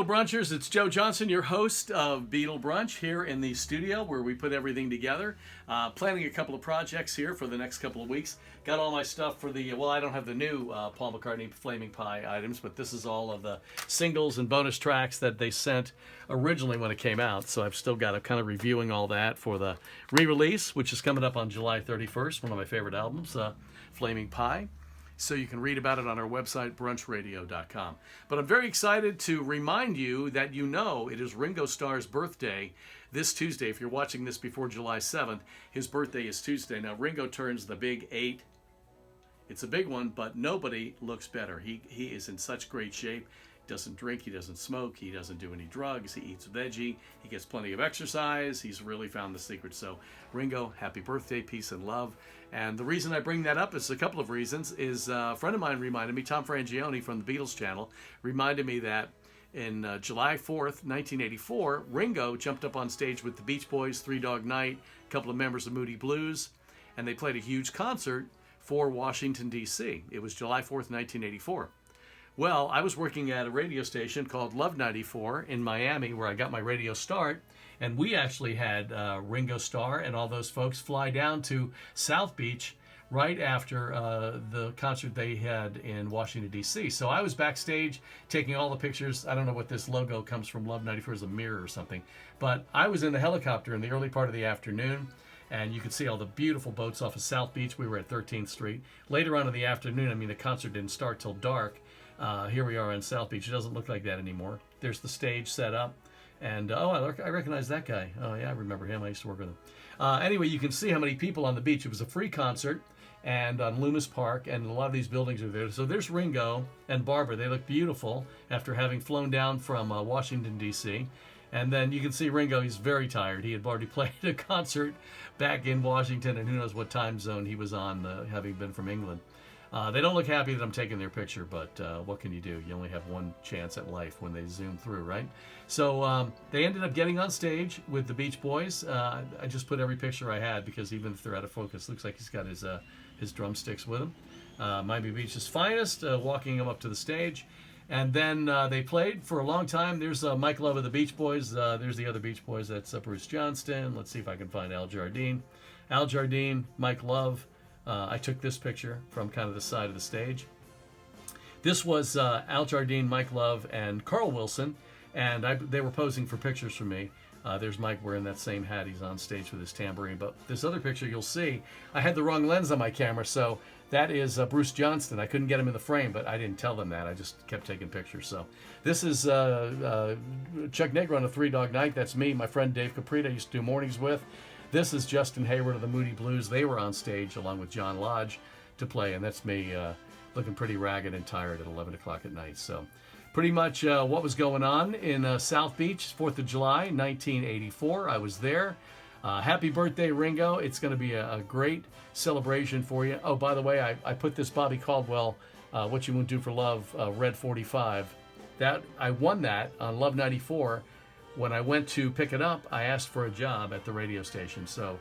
Brunchers, it's Joe Johnson, your host of Beatle Brunch here in the studio where we put everything together. Planning a couple of projects here for the next couple of weeks. Got all my stuff for the, well, I don't have the new Paul McCartney Flaming Pie items, but this is all of the singles and bonus tracks that they sent originally when it came out. So I've still got to kind of reviewing all that for the re-release, which is coming up on July 31st, one of my favorite albums, Flaming Pie. So you can read about it on our website, brunchradio.com. But I'm very excited to remind you that you know it is Ringo Starr's birthday this Tuesday. If you're watching this before July 7th, his birthday is Tuesday. Now, Ringo turns the big 8. It's a big one, but nobody looks better. He is in such great shape. He doesn't drink, he doesn't smoke, he doesn't do any drugs, he eats veggie, he gets plenty of exercise. He's really found the secret. So, Ringo, happy birthday, peace and love. And the reason I bring that up is a couple of reasons. Is a friend of mine reminded me, Tom Frangione from the Beatles channel, reminded me that in July 4th, 1984, Ringo jumped up on stage with the Beach Boys, Three Dog Night, a couple of members of Moody Blues, and they played a huge concert for Washington, D.C. It was July 4th, 1984. Well, I was working at a radio station called Love 94 in Miami where I got my radio start. And we actually had Ringo Starr and all those folks fly down to South Beach right after the concert they had in Washington, D.C. So I was backstage taking all the pictures. I don't know what this logo comes from. Love 94 is a mirror or something. But I was in the helicopter in the early part of the afternoon. And you could see all the beautiful boats off of South Beach. We were at 13th Street. Later on in the afternoon, I mean, the concert didn't start till dark. Here we are on South Beach. It doesn't look like that anymore. There's the stage set up. And, I recognize that guy. Oh, yeah, I remember him. I used to work with him. Anyway, you can see how many people on the beach. It was a free concert and on Loomis Park, and a lot of these buildings are there. So there's Ringo and Barbara. They look beautiful after having flown down from Washington, D.C. And then you can see Ringo. He's very tired. He had already played a concert back in Washington, and who knows what time zone he was on, having been from England. They don't look happy that I'm taking their picture, but what can you do? You only have one chance at life when they zoom through, right? So they ended up getting on stage with the Beach Boys. I just put every picture I had because even if they're out of focus, looks like he's got his drumsticks with him. Miami Beach's finest, walking him up to the stage. And then they played for a long time. There's Mike Love of the Beach Boys. There's the other Beach Boys. That's Bruce Johnston. Let's see if I can find Al Jardine. Al Jardine, Mike Love. I took this picture from kind of the side of the stage. This was Al Jardine, Mike Love, and Carl Wilson, and they were posing for pictures for me. There's Mike wearing that same hat. He's on stage with his tambourine. But this other picture you'll see, I had the wrong lens on my camera, so that is Bruce Johnston. I couldn't get him in the frame, but I didn't tell them that. I just kept taking pictures. So this is Chuck Negro on a Three Dog Night. That's me, my friend Dave Caprita, I used to do mornings with. This is Justin Hayward of the Moody Blues. They were on stage along with John Lodge to play, and that's me looking pretty ragged and tired at 11 o'clock at night. So pretty much what was going on in South Beach, 4th of July, 1984. I was there. Happy birthday, Ringo. It's going to be a great celebration for you. Oh, by the way, I put this Bobby Caldwell, What You Won't Do for Love, Red 45. I won that on Love 94. When I went to pick it up, I asked for a job at the radio station. So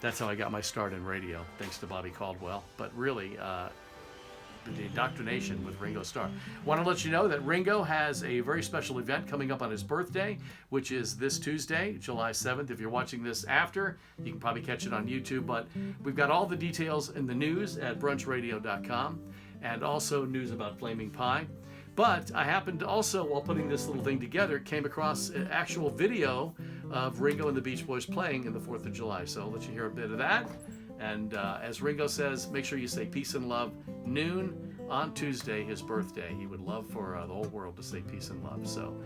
that's how I got my start in radio, thanks to Bobby Caldwell. But really, the indoctrination with Ringo Starr. Want to let you know that Ringo has a very special event coming up on his birthday, which is this Tuesday, July 7th. If you're watching this after, you can probably catch it on YouTube. But we've got all the details in the news at brunchradio.com and also news about Flaming Pie. But I happened to also, while putting this little thing together, came across an actual video of Ringo and the Beach Boys playing in the 4th of July. So I'll let you hear a bit of that. And as Ringo says, make sure you say peace and love, noon on Tuesday, his birthday. He would love for the whole world to say peace and love. So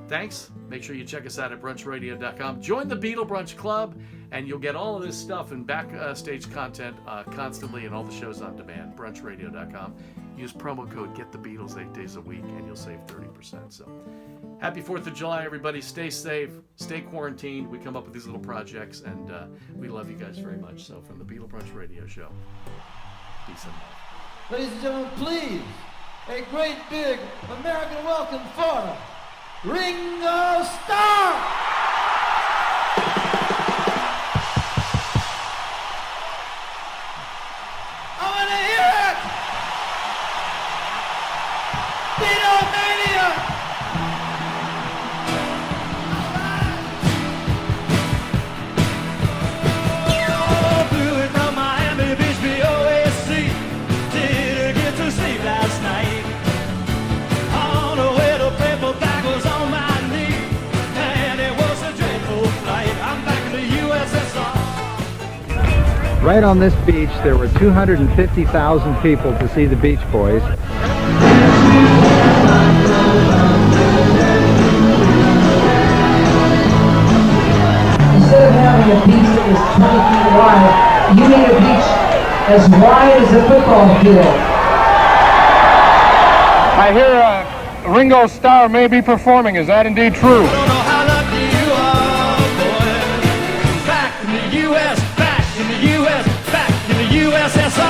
thanks. Make sure you check us out at brunchradio.com. Join the Beatle Brunch Club, and you'll get all of this stuff and backstage content constantly and all the shows on demand. brunchradio.com. Use promo code GetTheBeatles 8 days a week, and you'll save 30%. So happy 4th of July, everybody. Stay safe. Stay quarantined. We come up with these little projects, and we love you guys very much. So from the Beatle Brunch Radio Show, peace and love. Ladies and gentlemen, please, a great big American welcome for Ringo Starr! Beatlemania! Right on this beach, there were 250,000 people to see the Beach Boys. Instead of having a beach that was 20 feet wide, you made a beach as wide as a football field. I hear Ringo Starr may be performing. Is that indeed true? Don't know how lucky you are, boy. Back in the U.S., back in the U.S., back in the USSR.